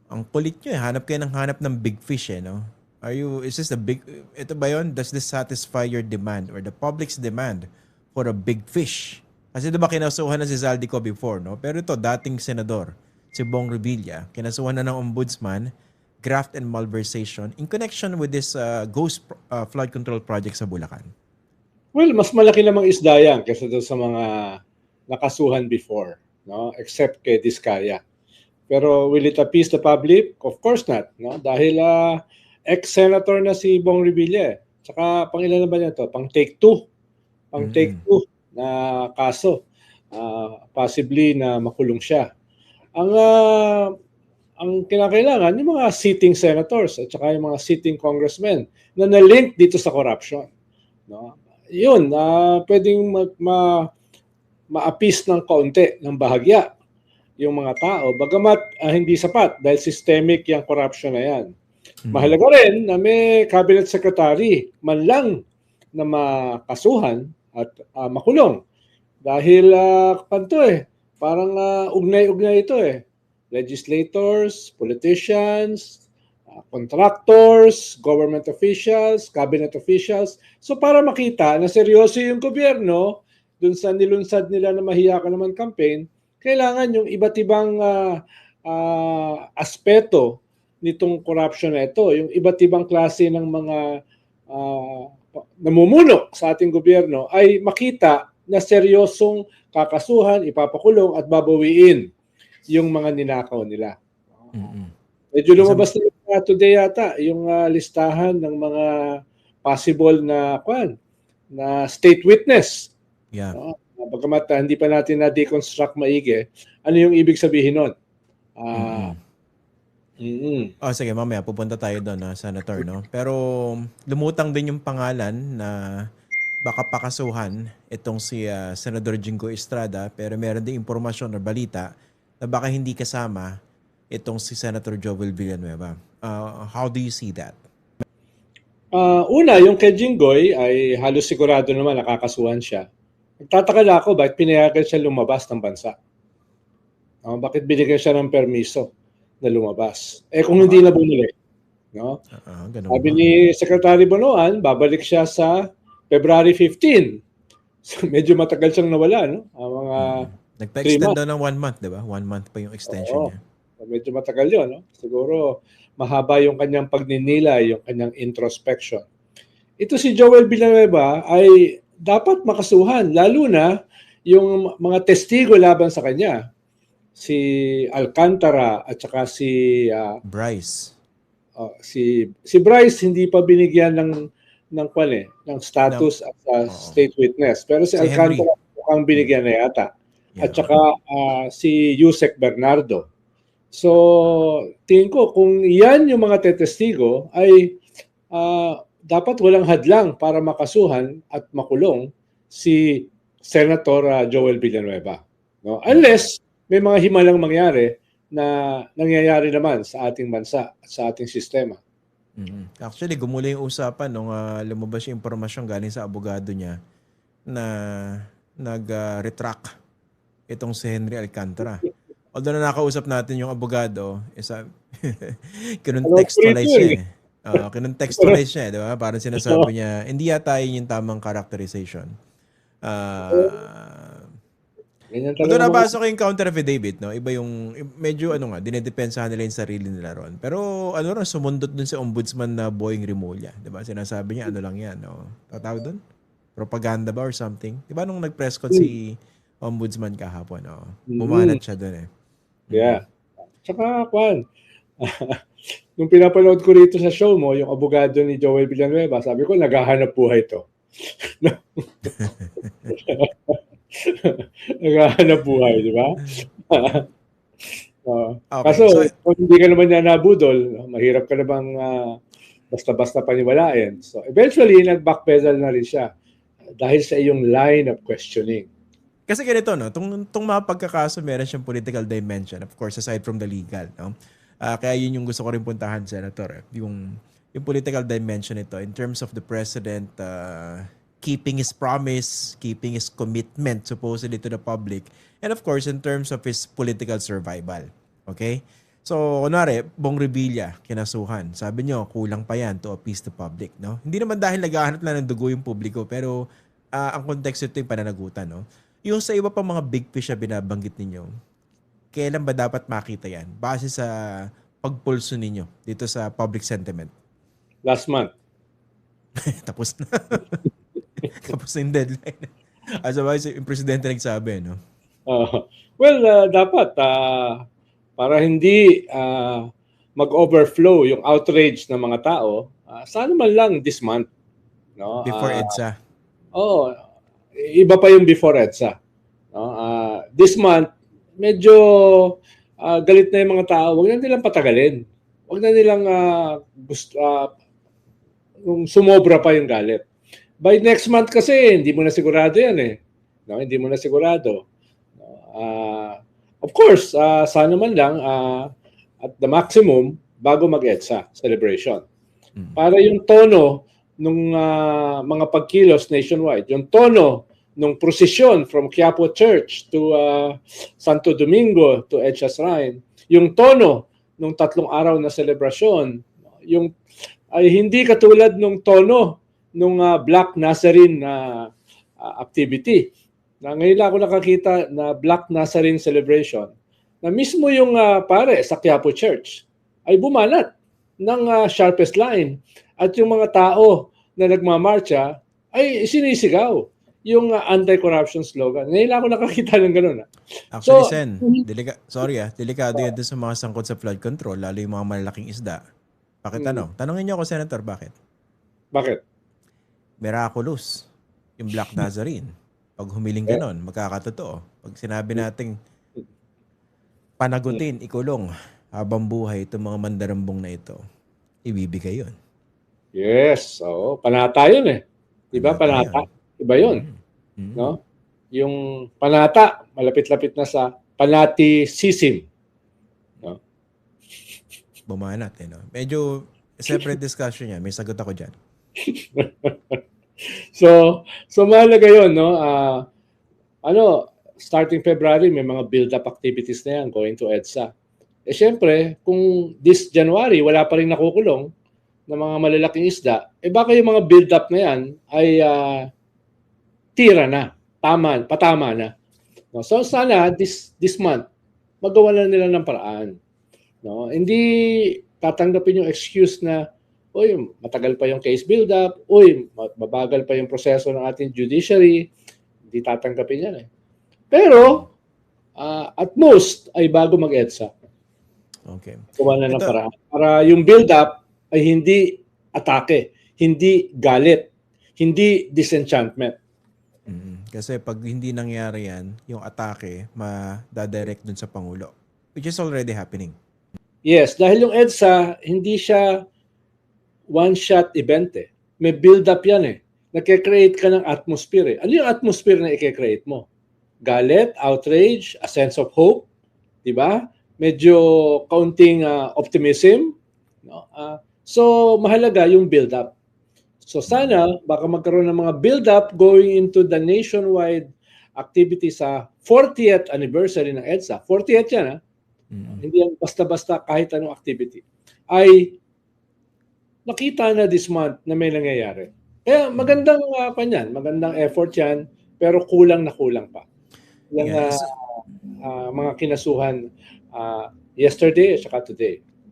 Ang kulit nyo eh. Hanap kayo ng hanap ng big fish eh, no? Is this the big, ito ba yun? Does this satisfy your demand or the public's demand for a big fish? Kasi diba kinasuhan na si Zaldico before, no? Pero ito, dating senador, si Bong Revilla, kinasuhan na ng ombudsman, graft and malversation in connection with this flood control project sa Bulacan. Well, mas malaki namang isda yan kaysa doon sa mga nakasuhan before, no? Except kay Diskaya. Pero will it appease the public? Of course not, no? Dahil ex-senator na si Bong Revilla. Tsaka pang ilan na ba niya to? Pang take two. Pang take two na kaso. Possibly na makulong siya. Ang kinakailangan, yung mga sitting senators at saka yung mga sitting congressmen na na-link dito sa corruption. No? Yun, pwedeng ma-appease ng kaunti, ng bahagya yung mga tao. Bagamat hindi sapat dahil systemic yung corruption na yan. Mahalaga rin na may cabinet secretary man lang na makasuhan at makulong. Dahil kanto parang ugnay-ugnay ito legislators, politicians, contractors, government officials, cabinet officials. So para makita na seryoso yung gobyerno dun sa nilunsad nila na mahiya ka naman campaign, kailangan yung iba't ibang aspeto nitong corruption na ito, yung iba't ibang klase ng mga namumuno sa ating gobyerno ay makita na seryosong kakasuhan, ipapakulong at babawiin yung mga ninakaw nila. Medyo lumabas na today yata yung listahan ng mga possible na state witness. Yeah. Bagamat hindi pa natin na-deconstruct maigi, ano yung ibig sabihin nun? Sige, mamaya pupunta tayo doon, Senator, no? Pero lumutang din yung pangalan na baka pakasuhan itong si Senador Jingo Estrada, pero meron din impormasyon o balita na baka hindi kasama itong si Senator Joel Villanueva. How do you see that? Una, yung kay Jinggoy ay halos sigurado naman nakakasuhan siya. Nagtataka na ako bakit pinayagan siya lumabas ng bansa. Bakit binigyan siya ng permiso na lumabas? Kung hindi na bumalik. No? Sabi ni Secretary Bonoan, babalik siya sa February 15. So, medyo matagal siyang nawala. No? Nagpa-extend daw ng 1 month, di ba? 1 month pa yung extension niya. Medyo matagal yun. No? Siguro mahaba yung kanyang pagninila, yung kanyang introspection. Ito si Joel Villanueva ay dapat makasuhan, lalo na yung mga testigo laban sa kanya. Si Alcantara at saka si Bryce. Si Bryce hindi pa binigyan ng status as state witness. Pero si Alcantara mukhang binigyan na yata. Yeah. At saka si Yusek Bernardo. So, tingin ko kung yan yung mga tetestigo ay dapat walang hadlang para makasuhan at makulong si Senator Joel Villanueva. No? Unless may mga himalang mangyari na nangyayari naman sa ating bansa at sa ating sistema. Actually, gumula yung usapan nung lumabas yung impormasyon galing sa abogado niya na nag-retract itong si Henry Alcantara. Although na nakausap natin yung abogado, kinontekstualize siya kinontekstualize siya, di ba? Parang sinasabi niya, hindi yata yun yung tamang characterization. Although nabasa ko yung counter affidavit, no? Iba yung, medyo dinedepensahan nila yung sarili nila ron. Pero sumundot dun sa ombudsman na Boying Rimulya. Di ba? Sinasabi niya, lang yan, no? Tatawag dun? Propaganda ba or something? Di ba nung nag-press con si ombudsman kahapon, no? Bumanat siya dun Yeah. Tsaka, nung pinapanood ko rito sa show mo, yung abogado ni Joel Villanueva, sabi ko, naghahanap buhay to. Naghahanap buhay, di ba? Kaso, kung hindi ka naman niya nabudol, mahirap ka na bang basta-basta paniwalain. So, eventually, nag-backpedal na rin siya dahil sa iyong line of questioning. Kasi ganito, no? Itong mga pagkakaso, meron siyang political dimension, of course, aside from the legal, no? Kaya yun yung gusto ko rin puntahan, Senator. Yung political dimension nito in terms of the president keeping his promise, keeping his commitment supposedly to the public, and of course, in terms of his political survival. Okay? So, kunwari, Bong Revilla, kinasuhan. Sabi nyo, kulang pa yan to appease the public, no? Hindi naman dahil naghahanap lang ng dugo yung publiko, pero ang konteksto ito yung pananagutan, no? Yung sa iba pang mga big fish na binabanggit ninyo, kailan ba dapat makita yan? Base sa pagpulso ninyo dito sa public sentiment. Last month. Tapos na. Tapos na yung deadline. As a yung presidente nagsabi, no? Dapat para hindi mag-overflow yung outrage ng mga tao, sana man lang this month, no? Before EDSA. Iba pa yung before EDSA. No? This month, medyo galit na yung mga tao. Huwag na nilang patagalin. Huwag na nilang sumobra pa yung galit. By next month kasi, hindi mo na sigurado yan eh. No? Hindi mo na sigurado. Of course, sana man lang at the maximum bago mag-EDSA celebration. Para yung tono ng mga pagkilos nationwide, yung tono ng prosesyon from Quiapo Church to Santo Domingo to EDSA Shrine, yung tono ng 3 araw na selebrasyon, yung ay hindi katulad ng tono ng Black Nazarene activity. Ngayon lang ako nakakita na Black Nazarene celebration na mismo yung pare sa Quiapo Church ay bumalat ng sharpest line at yung mga tao na nagmamarcha ay sinisigaw yung anti-corruption slogan. Ngayon lang ako nakakita ng gano'n. Actually, Sen, delikado yan sa mga sangkot sa flood control, lalo yung mga malalaking isda. Tanongin niyo ako, Senator, bakit? Bakit? Miraculous yung Black Nazarene. Pag humiling ka nun, magkakatotoo. Pag sinabi nating panagutin, ikulong, habang buhay itong mga mandarambong na ito, ibibigay yun. Yes, panata yun eh. Diba panata? Iba yun. No? Yung panata, malapit-lapit na sa fanaticism. No? Bumanat eh, no? Medyo separate discussion yan. May sagot ako dyan. So mahalaga yun, no? Starting February, may mga build-up activities na yan going to EDSA. Siyempre, kung this January, wala pa rin nakukulong na mga malalaking isda, baka yung mga build-up na yan ay tira na, patama na. No? So sana, this month, magawa na nila ng paraan. No? Hindi tatanggapin yung excuse na, matagal pa yung case build-up, mabagal pa yung proseso ng ating judiciary, hindi tatanggapin yan eh. Pero, at most, ay bago mag-EDSA. Okay. Gawa na ng paraan. Para yung build-up ay hindi atake, hindi galit, hindi disenchantment. Kasi pag hindi nangyari yan, yung atake, madadirect dun sa Pangulo. Which is already happening. Yes, dahil yung EDSA, hindi siya one-shot event eh. May build-up yan eh. Nagke-create ka ng atmosphere eh. Ano yung atmosphere na i-create mo? Galit, outrage, a sense of hope, di ba? Medyo kaunting optimism. No? So, mahalaga yung build-up. So, sana, baka magkaroon ng mga build-up going into the nationwide activity sa 40th anniversary ng EDSA. 40th yan, ha? Hindi yan basta-basta kahit anong activity. Ay nakita na this month na may nangyayari. Kaya magandang magandang effort yan, pero kulang na kulang pa. Yung mga kinasuhan yesterday at saka today.